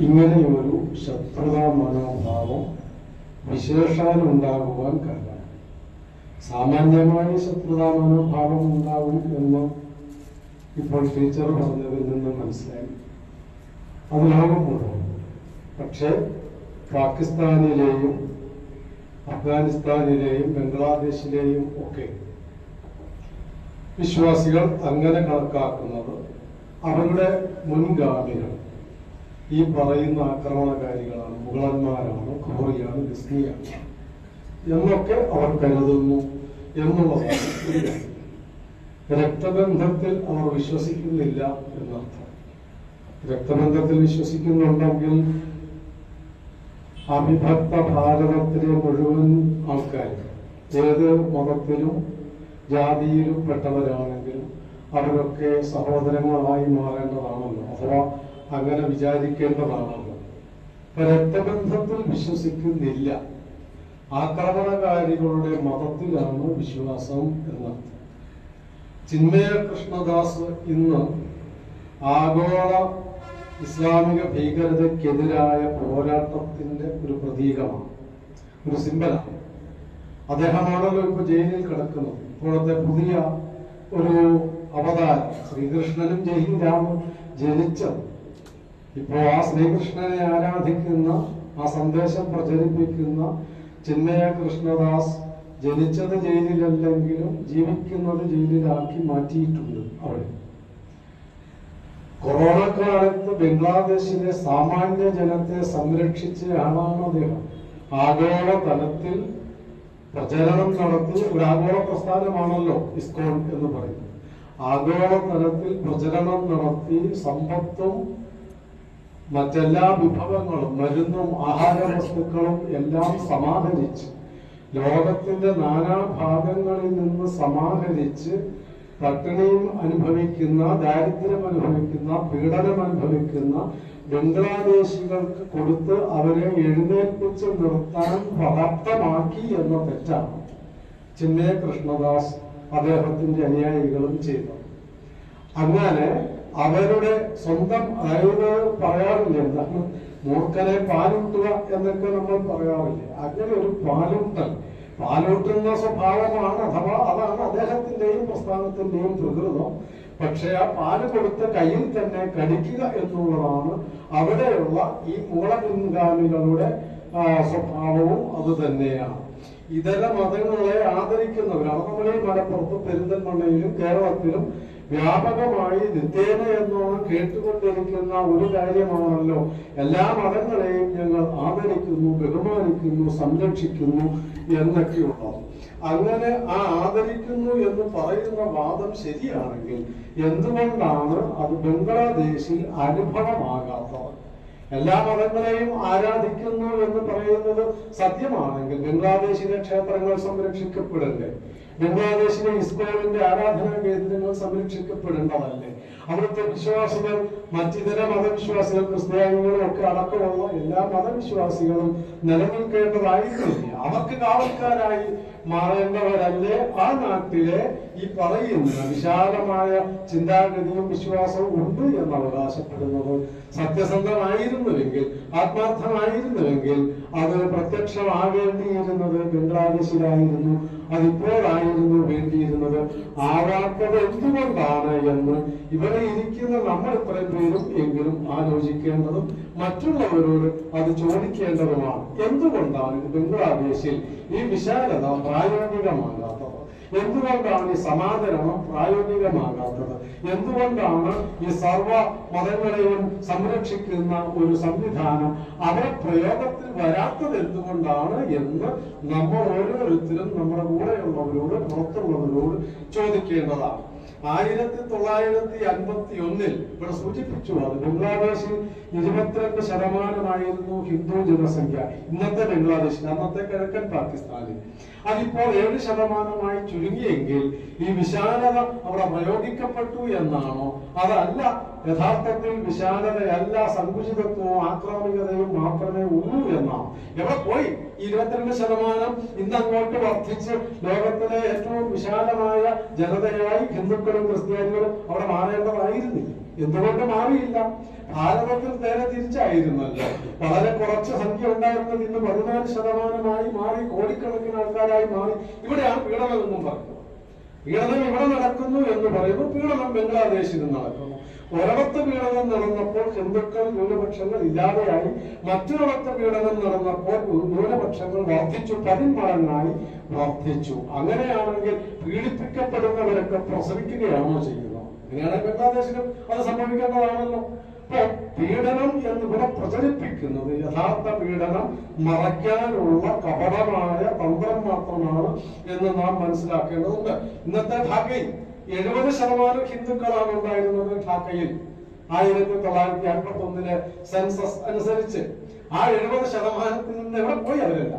ഇങ്ങനെയൊരു ശത്രുതാ മനോഭാവം വിശേഷാൽ ഉണ്ടാകുവാൻ കാരണം സാമാന്യമായി ശത്രുതാ മനോഭാവം ഉണ്ടാകും എന്ന് ഇപ്പോൾ ടീച്ചർ പറഞ്ഞതിൽ നിന്ന് മനസ്സിലായി. അത് ലോകം മുഴുവൻ. പക്ഷേ പാകിസ്ഥാനിലെയും അഫ്ഗാനിസ്ഥാനിലെയും ബംഗ്ലാദേശിലെയും ഒക്കെ വിശ്വാസികൾ അങ്ങനെ കണക്കാക്കുന്നത് അവരുടെ മുൻഗാമികൾ ഈ പറയുന്ന ആക്രമണകാരികളാണ്, മുഗളന്മാരാണ്, ഘോറിയാണ്, ഗസ്നിയാണ് എന്നൊക്കെ അവർ കരുതുന്നു എന്നുള്ളതാണ്. രക്തബന്ധത്തിൽ അവർ വിശ്വസിക്കുന്നില്ല എന്നർത്ഥം. രക്തബന്ധത്തിൽ വിശ്വസിക്കുന്നുണ്ടെങ്കിൽ അവിഭക്ത ഭാരതത്തിലെ മുഴുവൻ ആൾക്കാരും ഏത് മതത്തിലും ജാതിയിലും പെട്ടവരാണെങ്കിലും അവരൊക്കെ സഹോദരങ്ങളായി മാറേണ്ടതാണല്ലോ, അഥവാ അങ്ങനെ വിചാരിക്കേണ്ടതാണല്ലോ. രക്തബന്ധത്തിൽ വിശ്വസിക്കുന്നില്ല, ആക്രമണകാരികളുടെ മതത്തിലാണ് വിശ്വാസം എന്നർത്ഥം. ചിന്മയ കൃഷ്ണദാസ് ഇന്ന് ആഗോള ഇസ്ലാമിക ഭീകരതയ്ക്കെതിരായ പോരാട്ടത്തിന്റെ ഒരു പ്രതീകമാണ്, ഒരു സിംബലാണ്. അദ്ദേഹമാണല്ലോ ഇപ്പൊ ജയിലിൽ കിടക്കുന്നത്. ഇപ്പോഴത്തെ പുതിയ ഒരു അവതാരം ശ്രീകൃഷ്ണനും ജയിലിലാണ് ജനിച്ചത്. ഇപ്പോ ആ ശ്രീകൃഷ്ണനെ ആരാധിക്കുന്ന, ആ സന്ദേശം പ്രചരിപ്പിക്കുന്ന ചിന്മയ കൃഷ്ണദാസ് ജനിച്ചത് ജയിലിലല്ലെങ്കിലും ജീവിക്കുന്നത് ജയിലിലാക്കി മാറ്റിയിട്ടുണ്ട് അവിടെ. കൊറോണ കാലത്ത് ബംഗ്ലാദേശിലെ സാമാന്യ ജനത്തെ സംരക്ഷിച്ച ആളാണ് അദ്ദേഹം. ആഗോള തലത്തിൽ പ്രചരണം നടത്തി, ഒരു ആഗോള പ്രസ്ഥാനമാണല്ലോ ഇസ്കോൺ എന്ന് പറയുന്നത്. ആഗോള തലത്തിൽ പ്രചരണം നടത്തി സമ്പത്തും മറ്റെല്ലാ വിഭവങ്ങളും, മരുന്നും ആഹാര വസ്തുക്കളും എല്ലാം സമാഹരിച്ച് ലോകത്തിന്റെ നാനാഭാഗങ്ങളിൽ നിന്ന് സമാഹരിച്ച് പട്ടിണിയും അനുഭവിക്കുന്ന, ദാരിദ്ര്യം അനുഭവിക്കുന്ന, പീഡനം അനുഭവിക്കുന്ന ബംഗ്ലാദേശികൾക്ക് കൊടുത്ത് അവരെ എഴുന്നേൽപ്പിച്ച് നിർത്താൻ പ്രാപ്തമാക്കി എന്ന തെറ്റാണ് ചിന്മയ കൃഷ്ണദാസ് അദ്ദേഹത്തിന്റെ അനുയായികളും ചെയ്തത്. അങ്ങനെ അവരുടെ സ്വന്തം, അതായത് പറയാറില്ല എന്താണ് മൂർഖനെ പാലൂട്ടുക എന്നൊക്കെ നമ്മൾ പറയാറില്ലേ, അങ്ങനെ ഒരു പാലൂട്ടുന്ന സ്വഭാവമാണ്, അഥവാ അതാണ് അദ്ദേഹത്തിന്റെയും പ്രസ്ഥാനത്തിന്റെയും പ്രകൃതം. പക്ഷെ ആ പാല് കൊടുത്ത കയ്യിൽ തന്നെ കടിക്കുക എന്നുള്ളതാണ് അവിടെയുള്ള ഈ മൂളപിൻഗാമികളുടെ സ്വഭാവവും അത് തന്നെയാണ്. ഇതര മതങ്ങളെ ആദരിക്കുന്നവരാണ്. നമ്മൾ ഈ മലപ്പുറത്തും പെരിന്തൽമണ്ണയിലും കേരളത്തിലും വ്യാപകമായി നിത്യേന എന്നോണം കേട്ടുകൊണ്ടിരിക്കുന്ന ഒരു കാര്യമാണല്ലോ, എല്ലാ മതങ്ങളെയും ഞങ്ങൾ ആദരിക്കുന്നു, ബഹുമാനിക്കുന്നു, സംരക്ഷിക്കുന്നു എന്നൊക്കെയുള്ളത്. അങ്ങനെ ആ ആദരിക്കുന്നു എന്ന് പറയുന്ന വാദം ശരിയാണെങ്കിൽ എന്തുകൊണ്ടാണ് അത് ബംഗ്ലാദേശിൽ അനുഭവമാകാത്തത്? എല്ലാ മതങ്ങളെയും ആരാധിക്കുന്നു എന്ന് പറയുന്നത് സത്യമാണെങ്കിൽ ബംഗ്ലാദേശിലെ ക്ഷേത്രങ്ങൾ സംരക്ഷിക്കപ്പെടണ്ടേ? ബംഗ്ലാദേശിലെ ഇസ്കോണിന്റെ ആരാധനാ കേന്ദ്രങ്ങൾ സംരക്ഷിക്കപ്പെടേണ്ടതല്ലേ? അവിടുത്തെ വിശ്വാസികൾ, മറ്റിതര മതവിശ്വാസികൾ, ക്രിസ്ത്യാനികളും ഒക്കെ അടക്കമുള്ള എല്ലാ മതവിശ്വാസികളും നിലനിൽക്കേണ്ടതായിട്ടില്ല. അവർക്ക് കാവൽക്കാരായി മാറേണ്ടവരല്ലേ ആ നാട്ടിലെ ഈ പറയുന്ന വിശാലമായ ചിന്താഗതിയും വിശ്വാസവും ഉണ്ട് എന്ന് അവകാശപ്പെടുന്നത്? സത്യസന്ധമായിരുന്നുവെങ്കിൽ, ആത്മാർത്ഥമായിരുന്നുവെങ്കിൽ അത് പ്രത്യക്ഷമാകേണ്ടിയിരുന്നത് ബംഗ്ലാദേശിലായിരുന്നു. അതിപ്പോഴായിരുന്നു വേണ്ടിയിരുന്നത്. ആവാത്തത് എന്തുകൊണ്ടാണ് എന്ന് ഇവിടെ ഇരിക്കുന്ന നമ്മൾ ഇത്രയും പേരും എങ്കിലും ആലോചിക്കേണ്ടതും മറ്റുള്ളവരോട് അത് ചോദിക്കേണ്ടതുമാണ്. എന്തുകൊണ്ടാണ് ഇത് ബംഗ്ലാദേശിൽ ഈ വിശാലത പ്രായോഗികമാകാത്തത്? എന്തുകൊണ്ടാണ് ഈ സമാധാനം പ്രായോഗികമാകാത്തത്? എന്തുകൊണ്ടാണ് ഈ സർവ മതങ്ങളെയും സംരക്ഷിക്കുന്ന ഒരു സംവിധാനം അവിടെ പ്രയോഗത്തിൽ വരാത്തത് എന്തുകൊണ്ടാണ് എന്ന് നമ്മൾ ഓരോരുത്തരും നമ്മുടെ കൂടെയുള്ളവരോട്, പുറത്തുള്ളവരോട് ചോദിക്കേണ്ടതാണ്. 1951 ഇവിടെ സൂചിപ്പിച്ചു, അത് ബംഗ്ലാദേശിൽ 22% ഹിന്ദു ജനസംഖ്യ. ഇന്നത്തെ ബംഗ്ലാദേശിൽ, അന്നത്തെ കിഴക്കൻ പാകിസ്ഥാനിൽ അതിപ്പോൾ 7% ചുരുങ്ങിയെങ്കിൽ ഈ വിശാലത അവിടെ പ്രയോഗിക്കപ്പെട്ടു എന്നാണോ? അതല്ല, യഥാർത്ഥത്തിൽ വിശാലതയല്ല, സങ്കുചിതത്വവും ആക്രമികതയും മാത്രമേ ഉള്ളൂ എന്നാണ്. എവിടെ പോയി 22% ഇന്നങ്ങോട്ട് വർദ്ധിച്ച് ലോകത്തിലെ ഏറ്റവും വിശാലമായ ജനതയായി ഹിന്ദുക്കളും ക്രിസ്ത്യാനികളും അവിടെ മാറേണ്ടതായിരുന്നില്ല. എന്തുകൊണ്ട് മാറിയില്ല? ഭാരതത്തിൽ നേരെ തിരിച്ചായിരുന്നല്ലോ. വളരെ കുറച്ച് സംഖ്യ ഉണ്ടായിരുന്നത് ഇന്ന് 14% മാറി, കോടിക്കണക്കിന് ആൾക്കാരായി മാറി. ഇവിടെയാണ് പീഡനം എന്നും പറയുന്നത്. പീഡനം ഇവിടെ നടക്കുന്നു എന്ന് പറയുന്നു, പീഡനം ബംഗ്ലാദേശിലും നടക്കുന്നു. ഒരിടത്ത് പീഡനം നടന്നപ്പോൾ ഹിന്ദുക്കൾ ന്യൂനപക്ഷങ്ങൾ ഇല്ലാതെയായി, മറ്റൊരിടത്ത് പീഡനം നടന്നപ്പോൾ ന്യൂനപക്ഷങ്ങൾ വർദ്ധിച്ചു, 10 മടങ്ങായി വർദ്ധിച്ചു. അങ്ങനെയാണെങ്കിൽ പീഡിപ്പിക്കപ്പെടുന്നവരൊക്കെ പ്രസവിക്കുകയാണോ ചെയ്യുന്നത്? അങ്ങനെയാണെങ്കിൽ ബംഗ്ലാദേശിലും അത് സംഭവിക്കേണ്ടതാണല്ലോ. അപ്പൊ പീഡനം എന്നിവിടെ പ്രചരിപ്പിക്കുന്നത് യഥാർത്ഥ പീഡനം മറയ്ക്കാനുള്ള കപടമായ തന്ത്രം മാത്രമാണ് എന്ന് നാം മനസ്സിലാക്കേണ്ടതുണ്ട്. ഇന്നത്തെ ഢാക്കയിൽ 70% ഹിന്ദുക്കളാണ് ഉണ്ടായിരുന്നത്. ഢാക്കയിൽ 1951 സെൻസസ് അനുസരിച്ച് ആ 70% നിന്ന് എവിടെ പോയി? അവരല്ല.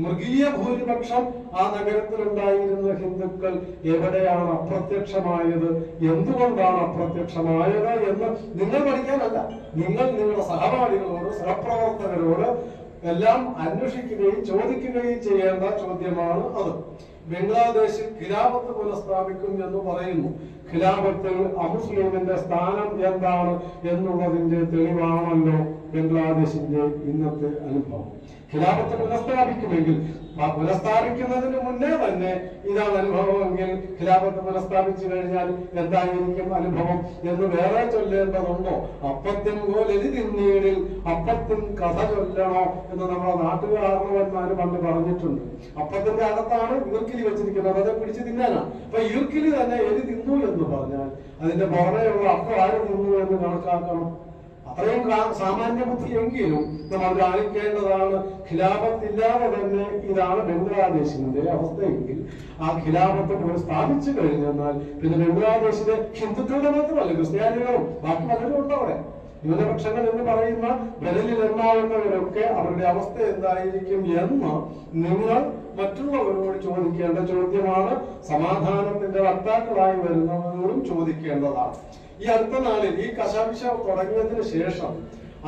മൃഗീയ ഭൂരിപക്ഷം ആ നഗരത്തിലുണ്ടായിരുന്ന ഹിന്ദുക്കൾ എവിടെയാണ് അപ്രത്യക്ഷമായത്? എന്തുകൊണ്ടാണ് അപ്രത്യക്ഷമായത് എന്ന് നിങ്ങൾ പഠിക്കാനല്ല, നിങ്ങൾ നിങ്ങളുടെ സഹപാഠികളോട്, സഹപ്രവർത്തകരോട് എല്ലാം അന്വേഷിക്കുകയും ചോദിക്കുകയും ചെയ്യേണ്ട ചോദ്യമാണ് അത്. ബംഗ്ലാദേശിൽ ഖിലാഫത്ത് പുനഃസ്ഥാപിക്കും എന്ന് പറയുന്നു. ഖിലാഫത്തിൽ അമുസ്ലിമിന്റെ സ്ഥാനം എന്താണ് എന്നുള്ളതിന്റെ തെളിവാണല്ലോ ബംഗ്ലാദേശിന്റെ ഇന്നത്തെ അനുഭവം. ഖിലാഫത്ത് പുനഃസ്ഥാപിക്കുമെങ്കിൽ പുനഃസ്ഥാപിക്കുന്നതിന് മുന്നേ തന്നെ ഇതാണ് അനുഭവമെങ്കിൽ ഖിലാഫത്ത് പുനഃസ്ഥാപിച്ചു കഴിഞ്ഞാൽ എന്തായിരിക്കും അനുഭവം എന്ന് വേറെ ചൊല്ലേണ്ടതുണ്ടോ? അപ്പത്തിൻ പോലെലി തിന്നീടിൽ അപ്പത്തിൻ കഥ ചൊല്ലണോ എന്ന് നമ്മളെ നാട്ടുകാരണവന്മാര് പണ്ട് പറഞ്ഞിട്ടുണ്ട്. അപ്പത്തിന്റെ അകത്താണ് ഈർക്കിലി വെച്ചിരിക്കുന്നത്, അത് പിടിച്ച് തിന്നാനാണ്. അപ്പൊ ഈർക്കിലി തന്നെ എലി തിന്നു എന്ന് പറഞ്ഞാൽ അതിന്റെ പുറമേയുള്ള അപ്പം ആര് തിന്നു എന്ന് കണക്കാക്കണം. അത്രയും സാമാന്യ ബുദ്ധിയെങ്കിലും നമ്മൾ കാണിക്കേണ്ടതാണ്. ഖിലാഫത്തില്ലാതെ തന്നെ ഇതാണ് ബംഗ്ലാദേശിന്റെ അവസ്ഥയെങ്കിൽ ആ ഖിലാഫത്ത് സ്ഥാപിച്ചു കഴിഞ്ഞെന്നാൽ പിന്നെ ബംഗ്ലാദേശിലെ ഹിന്ദുക്കളുടെ മാത്രമല്ല, ക്രിസ്ത്യാനികളും ബാക്കി പലരും ഉണ്ട് അവിടെ. ന്യൂനപക്ഷങ്ങൾ എന്ന് പറയുന്ന വിരലിൽ എണ്ണാവുന്നവരൊക്കെ അവരുടെ അവസ്ഥ എന്തായിരിക്കും എന്ന് നിങ്ങൾ മറ്റുള്ളവരോട് ചോദിക്കേണ്ട ചോദ്യമാണ്. സമാധാനത്തിന്റെ വക്താക്കളായി വരുന്നവരോടും ചോദിക്കേണ്ടതാണ്. ഈ അടുത്ത നാളിൽ ഈ കശാപിശ തുടങ്ങിയതിന് ശേഷം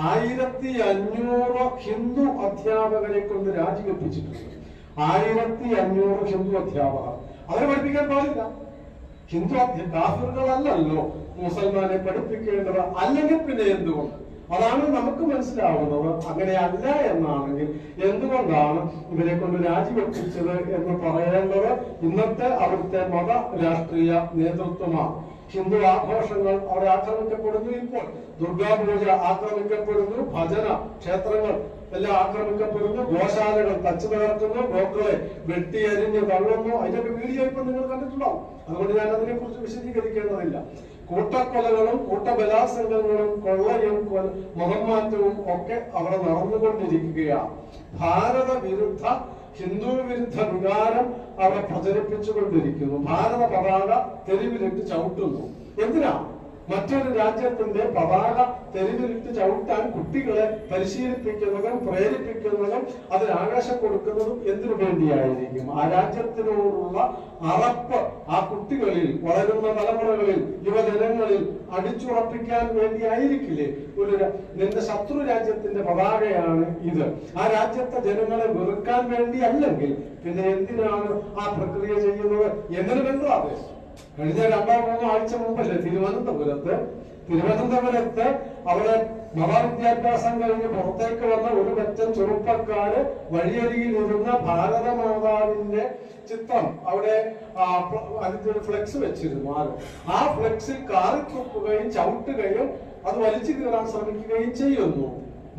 1500 ഹിന്ദു അധ്യാപകരെ കൊണ്ട് രാജിവെപ്പിച്ചിട്ടുണ്ട്. 1500 ഹിന്ദു അധ്യാപകർ. അവരെ പഠിപ്പിക്കാൻ പാടില്ല. ഹിന്ദു കാഫിറുകളല്ലല്ലോ മുസൽമാനെ പഠിപ്പിക്കേണ്ടത്. അല്ലെങ്കിൽ പിന്നെ എന്തുകൊണ്ട്? അതാണ് നമുക്ക് മനസ്സിലാവുന്നത്. അങ്ങനെയല്ല എന്നാണെങ്കിൽ എന്തുകൊണ്ടാണ് ഇവരെ കൊണ്ട് രാജിവെപ്പിച്ചത് എന്ന് പറയേണ്ടത് ഇന്നത്തെ അവിടുത്തെ മത രാഷ്ട്രീയ നേതൃത്വമാണ്. ഹിന്ദു ആഘോഷങ്ങൾ അവിടെ ആക്രമിക്കപ്പെടുന്നു. ഇപ്പോൾ ദുർഗാപൂജ ആക്രമിക്കപ്പെടുന്നു, ഭജന ക്ഷേത്രങ്ങൾ എല്ലാം ആക്രമിക്കപ്പെടുന്നു, ഗോശാലകൾ തച്ചു തകർക്കുന്നു, ഗോക്കളെ വെട്ടിയരിഞ്ഞ് തള്ളുന്നു. അതിന്റെ വീഡിയോ ഇപ്പൊ നിങ്ങൾ കണ്ടിട്ടുണ്ടാവും. അതുകൊണ്ട് ഞാൻ അതിനെ കുറിച്ച് വിശദീകരിക്കേണ്ടതില്ല. കൂട്ടക്കൊലകളും കൂട്ടബലാത്സംഗങ്ങളും കൊള്ളയും മതം മാറ്റവും ഒക്കെ അവിടെ നടന്നുകൊണ്ടിരിക്കുകയാണ്. ഭാരത വിരുദ്ധ ഹിന്ദു വിരുദ്ധ വികാരം അവിടെ പ്രചരിപ്പിച്ചുകൊണ്ടിരിക്കുന്നു. ഭാരത പതാക തെരുവിലിട്ട് ചവിട്ടുന്നു. എന്തിനാ? മറ്റൊരു രാജ്യത്തിന്റെ പതാക തെരുവിലിട്ട് ചവിട്ടാൻ കുട്ടികളെ പരിശീലിപ്പിക്കുന്നതും പ്രേരിപ്പിക്കുന്നതും അതിന് ആവേശം കൊടുക്കുന്നതും എന്തിനു വേണ്ടിയായിരിക്കും? ആ രാജ്യത്തിനോടുള്ള അറപ്പ് ആ കുട്ടികളിൽ, വളരുന്ന തലമുറകളിൽ, യുവജനങ്ങളിൽ അടിച്ചുറപ്പിക്കാൻ വേണ്ടിയായിരിക്കില്ലേ? നിന്റെ ശത്രു രാജ്യത്തിന്റെ പതാകയാണ് ഇത്. ആ രാജ്യത്തെ ജനങ്ങളെ വെറുക്കാൻ വേണ്ടി അല്ലെങ്കിൽ പിന്നെ എന്തിനാണ് ആ പ്രക്രിയ ചെയ്യുന്നത്? എങ്ങനെ ബംഗ്ലാദേശ് കഴിഞ്ഞ 2-3 ആഴ്ച മുമ്പല്ലേ തിരുവനന്തപുരത്ത് അവിടെ മതവിദ്യാഭ്യാസം കഴിഞ്ഞ് പുറത്തേക്ക് വന്ന ഒരു പറ്റം ചെറുപ്പക്കാര് വഴിയരികിൽ ഇരുന്ന ഭാരതമാതാവിന്റെ ചിത്രം അവിടെ ഫ്ലെക്സ് വെച്ചിരുന്നു. ആ ഫ്ലെക്സിൽ കാറിത്തുപ്പുകയും ചവിട്ടുകയും അത് വലിച്ചു കീറാൻ ശ്രമിക്കുകയും ചെയ്യുന്നു.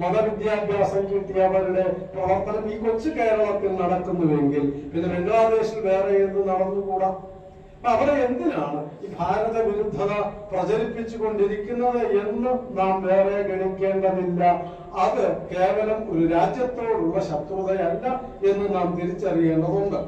മതവിദ്യാഭ്യാസം കിട്ടിയവരുടെ പ്രവർത്തനം ഈ കൊച്ചു കേരളത്തിൽ നടക്കുന്നുവെങ്കിൽ പിന്നെ ബംഗ്ലാദേശിൽ വേറെ എന്ത് നടന്നുകൂടാ? അവിടെ എന്തിനാണ് ഈ ഭാരത വിരുദ്ധത പ്രചരിപ്പിച്ചു കൊണ്ടിരിക്കുന്നത് എന്ന് നാം വേറെ ഗണിക്കേണ്ടതില്ല. അത് കേവലം ഒരു രാജ്യത്തോടുള്ള ശത്രുതയല്ല എന്ന് നാം തിരിച്ചറിയേണ്ടതുണ്ട്.